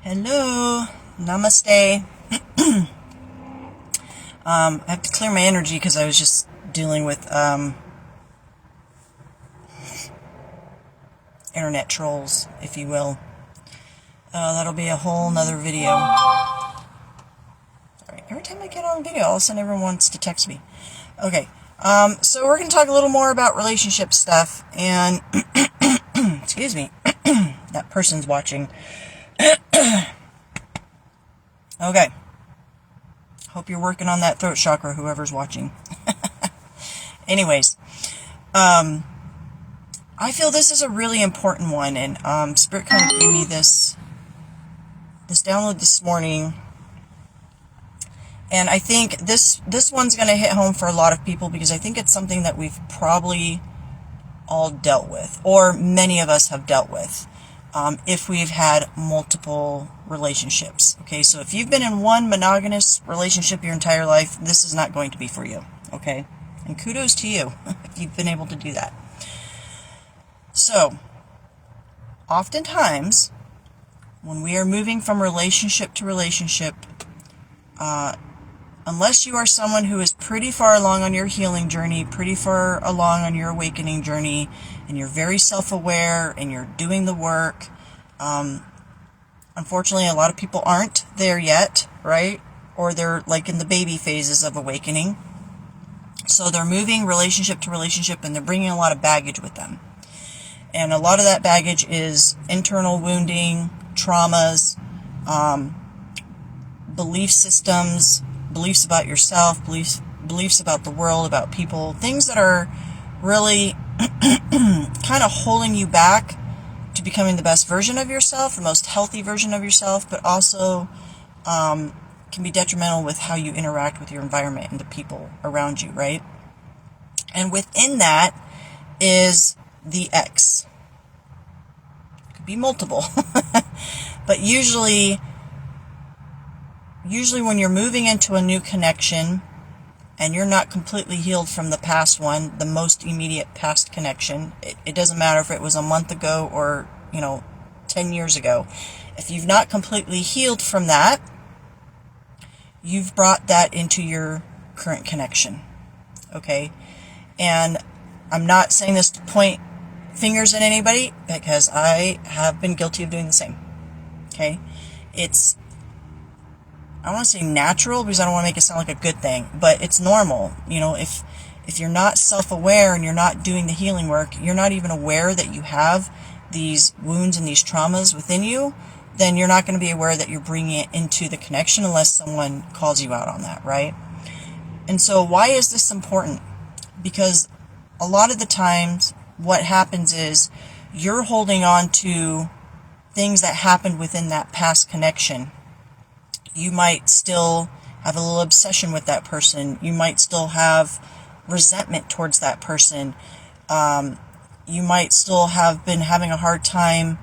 Hello, namaste. I have to clear my energy because I was just dealing with internet trolls, if you will. That'll be a whole nother video. Sorry, every time I get on video, all of a sudden everyone wants to text me. Okay, so we're going to talk a little more about relationship stuff, and excuse me, that person's watching. Okay. Hope you're working on that throat chakra, whoever's watching. Anyways, I feel this is a really important one, and Spirit kind of gave me this download this morning, and I think this one's going to hit home for a lot of people because I think it's something that we've probably all dealt with, or many of us have dealt with. If we've had multiple relationships. Okay, so if you've been in one monogamous relationship your entire life, this is not going to be for you. Okay, and kudos to you if you've been able to do that. So, oftentimes, when we are moving from relationship to relationship, unless you are someone who is pretty far along on your healing journey, pretty far along on your awakening journey, and you're very self-aware and you're doing the work, unfortunately a lot of people aren't there yet, right? Or they're like in the baby phases of awakening. So they're moving relationship to relationship and they're bringing a lot of baggage with them. And a lot of that baggage is internal wounding, traumas, belief systems, beliefs about yourself, beliefs about the world, about people, things that are really kind of holding you back to becoming the best version of yourself, the most healthy version of yourself, but also can be detrimental with how you interact with your environment and the people around you, right? And within that is the X. It could be multiple, but usually when you're moving into a new connection and you're not completely healed from the past one, the most immediate past connection, it doesn't matter if it was a month ago or, 10 years ago. If you've not completely healed from that, you've brought that into your current connection. Okay? And I'm not saying this to point fingers at anybody because I have been guilty of doing the same. Okay? It's, I don't want to say natural because I don't want to make it sound like a good thing, but it's normal. If you're not self-aware and you're not doing the healing work, you're not even aware that you have these wounds and these traumas within you, then you're not going to be aware that you're bringing it into the connection unless someone calls you out on that, right? And so why is this important? Because a lot of the times what happens is you're holding on to things that happened within that past connection. You might still have a little obsession with that person. You might still have resentment towards that person. You might still have been having a hard time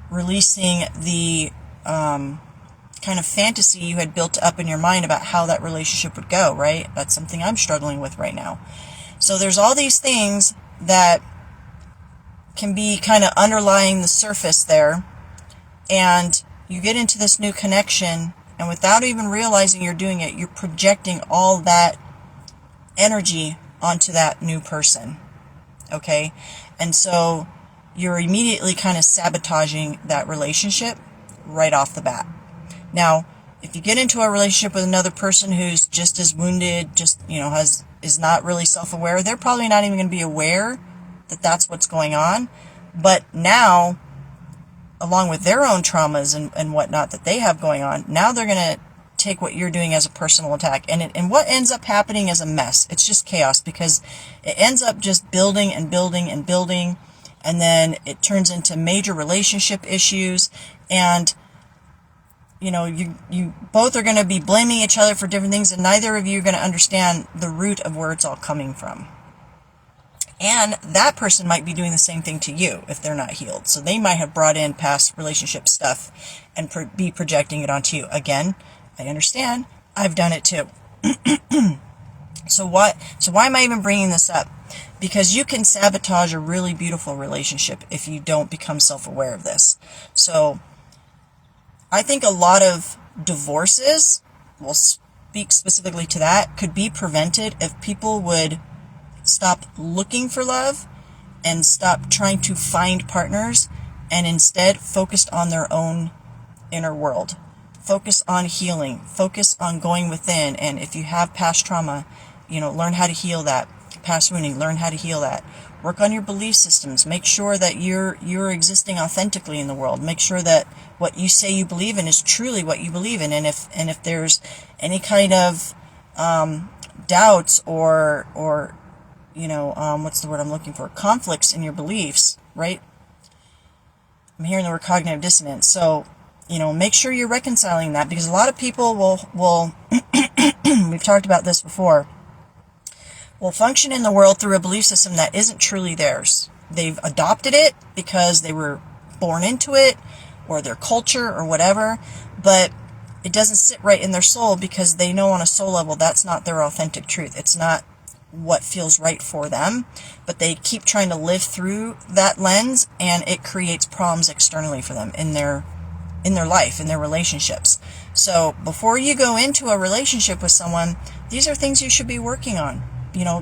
releasing the kind of fantasy you had built up in your mind about how that relationship would go, right? That's something I'm struggling with right now. So there's all these things that can be kind of underlying the surface there, and you get into this new connection, and without even realizing you're doing it, you're projecting all that energy onto that new person, okay? And so you're immediately kind of sabotaging that relationship right off the bat. Now, if you get into a relationship with another person who's just as wounded, is not really self-aware, they're probably not even going to be aware that that's what's going on. But now, along with their own traumas and whatnot that they have going on, now they're going to take what you're doing as a personal attack. And what ends up happening is a mess. It's just chaos because it ends up just building and building and building, and then it turns into major relationship issues, and you both are going to be blaming each other for different things, and neither of you are going to understand the root of where it's all coming from. And that person might be doing the same thing to you if they're not healed. So they might have brought in past relationship stuff and be projecting it onto you. Again, I understand. I've done it too. So why am I even bringing this up? Because you can sabotage a really beautiful relationship if you don't become self-aware of this. So I think a lot of divorces, we'll speak specifically to that, could be prevented if people would stop looking for love and stop trying to find partners and instead focused on their own inner world. Focus on healing. Focus on going within. And if you have past trauma, learn how to heal that. Past wounding, learn how to heal that. Work on your belief systems. Make sure that you're existing authentically in the world. Make sure that what you say you believe in is truly what you believe in. And if there's any kind of doubts or what's the word I'm looking for? Conflicts in your beliefs, right? I'm hearing the word cognitive dissonance. So, make sure you're reconciling that, because a lot of people will we've talked about this before, will function in the world through a belief system that isn't truly theirs. They've adopted it because they were born into it, or their culture, or whatever, but it doesn't sit right in their soul because they know on a soul level that's not their authentic truth. It's not what feels right for them, but they keep trying to live through that lens, and it creates problems externally for them in their life, in their relationships. So before you go into a relationship with someone, these are things you should be working on.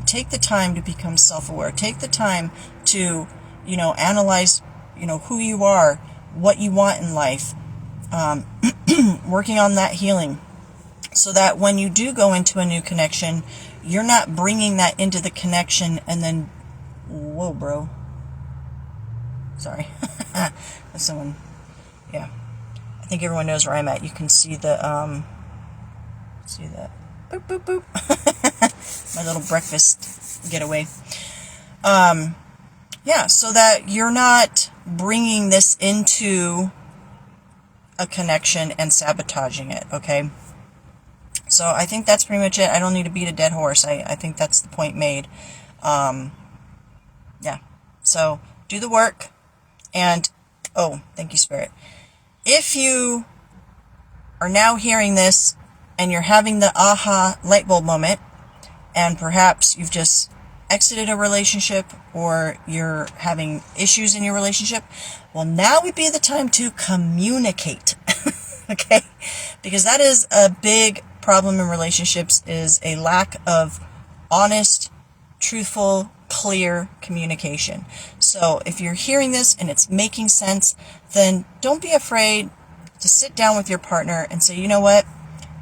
Take the time to become self-aware. Take the time to, analyze, who you are, what you want in life, working on that healing, so that when you do go into a new connection, you're not bringing that into the connection and then, whoa, bro. Sorry. That's someone, yeah. I think everyone knows where I'm at. You can see the, boop, boop, boop. My little breakfast getaway. So that you're not bringing this into a connection and sabotaging it, okay? So I think that's pretty much it. I don't need to beat a dead horse. I think that's the point made. So do the work. And, thank you, Spirit. If you are now hearing this and you're having the aha light bulb moment, and perhaps you've just exited a relationship or you're having issues in your relationship, well, now would be the time to communicate. Okay? Because that is a big problem in relationships, is a lack of honest, truthful, clear communication. So if you're hearing this and it's making sense, then don't be afraid to sit down with your partner and say, you know what,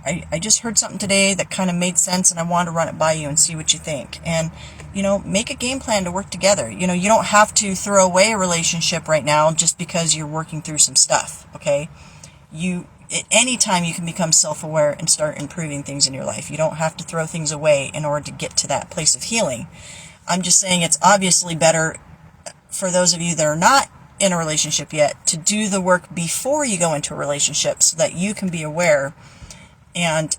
I just heard something today that kind of made sense, and I wanted to run it by you and see what you think. And, make a game plan to work together. You don't have to throw away a relationship right now just because you're working through some stuff, okay? At any time you can become self-aware and start improving things in your life. You don't have to throw things away in order to get to that place of healing. I'm just saying it's obviously better for those of you that are not in a relationship yet to do the work before you go into a relationship, so that you can be aware. And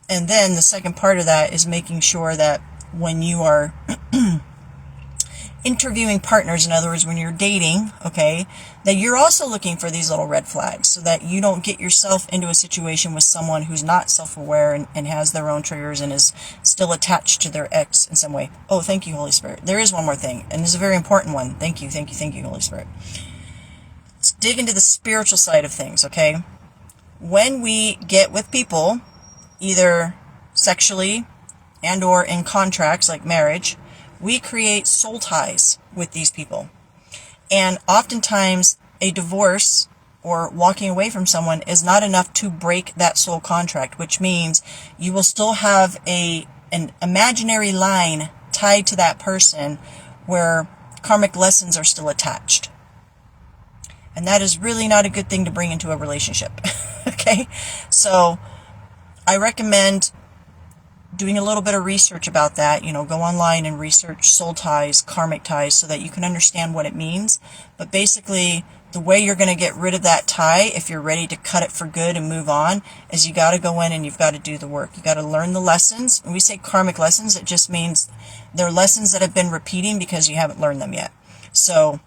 then the second part of that is making sure that when you are interviewing partners, in other words, when you're dating, okay, that you're also looking for these little red flags, so that you don't get yourself into a situation with someone who's not self-aware and has their own triggers and is still attached to their ex in some way. Oh, thank you, Holy Spirit. There is one more thing, and this is a very important one. Thank you, Holy Spirit. Let's dig into the spiritual side of things, okay? When we get with people, either sexually and or in contracts like marriage, we create soul ties with these people. And oftentimes a divorce or walking away from someone is not enough to break that soul contract, which means you will still have an imaginary line tied to that person where karmic lessons are still attached. And that is really not a good thing to bring into a relationship. Okay? So I recommend doing a little bit of research about that. Go online and research soul ties, karmic ties, so that you can understand what it means. But basically, the way you're going to get rid of that tie, if you're ready to cut it for good and move on, is you got to go in and you've got to do the work. You got to learn the lessons. When we say karmic lessons, it just means they're lessons that have been repeating because you haven't learned them yet. So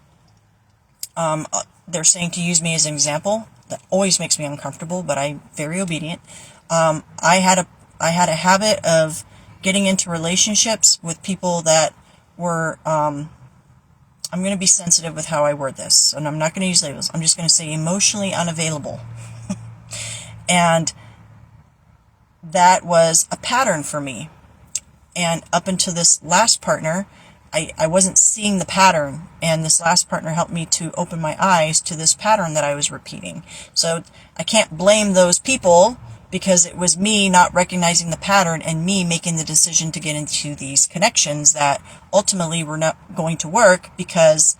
they're saying to use me as an example. That always makes me uncomfortable, but I'm very obedient. I had a habit of getting into relationships with people that were, I'm going to be sensitive with how I word this, and I'm not going to use labels. I'm just going to say emotionally unavailable. And that was a pattern for me. And up until this last partner, I wasn't seeing the pattern, and this last partner helped me to open my eyes to this pattern that I was repeating. So I can't blame those people, because it was me not recognizing the pattern and me making the decision to get into these connections that ultimately were not going to work because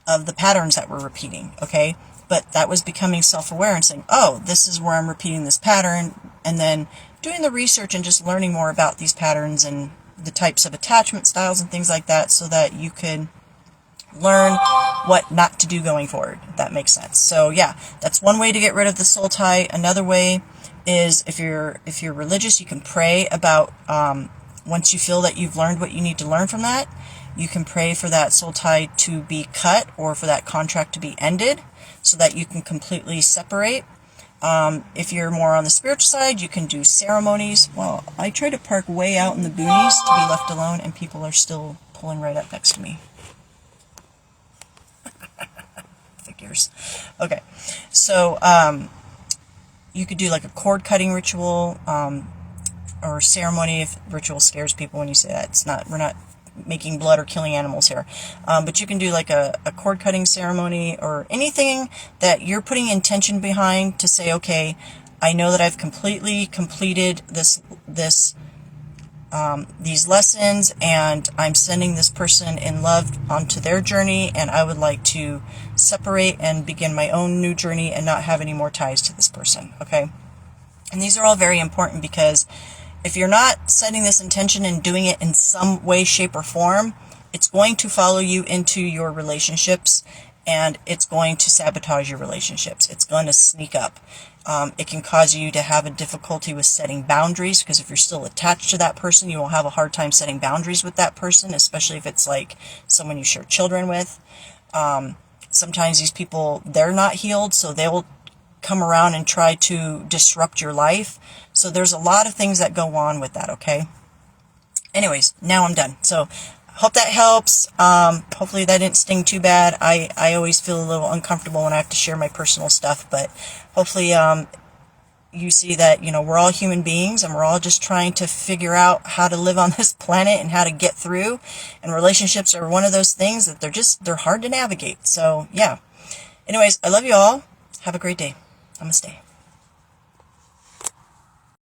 of the patterns that we're repeating, okay? But that was becoming self-aware and saying, oh, this is where I'm repeating this pattern, and then doing the research and just learning more about these patterns and the types of attachment styles and things like that, so that you could learn what not to do going forward, if that makes sense. So yeah, that's one way to get rid of the soul tie. Another way is, if you're religious, you can pray about, once you feel that you've learned what you need to learn from that, you can pray for that soul tie to be cut, or for that contract to be ended, so that you can completely separate. If you're more on the spiritual side, you can do ceremonies. Well, I try to park way out in the boonies to be left alone, and people are still pulling right up next to me. Figures. Okay, so you could do like a cord cutting ritual, or ceremony, if ritual scares people when you say that. It's not, we're not making blood or killing animals here. But you can do like a cord cutting ceremony, or anything that you're putting intention behind to say, okay, I know that I've completely completed these lessons, and I'm sending this person in love onto their journey, and I would like to separate and begin my own new journey and not have any more ties to this person, okay? And these are all very important, because if you're not setting this intention and doing it in some way, shape, or form, it's going to follow you into your relationships, and it's going to sabotage your relationships. It's going to sneak up. It can cause you to have a difficulty with setting boundaries, because if you're still attached to that person, you will have a hard time setting boundaries with that person, especially if it's like someone you share children with. Sometimes these people, they're not healed, so they will come around and try to disrupt your life. So there's a lot of things that go on with that, okay? Anyways, now I'm done. So hope that helps. Hopefully that didn't sting too bad. I always feel a little uncomfortable when I have to share my personal stuff, but hopefully you see that, you know, we're all human beings, and we're all just trying to figure out how to live on this planet and how to get through. And relationships are one of those things that they're hard to navigate. So yeah. Anyways, I love you all. Have a great day. Namaste.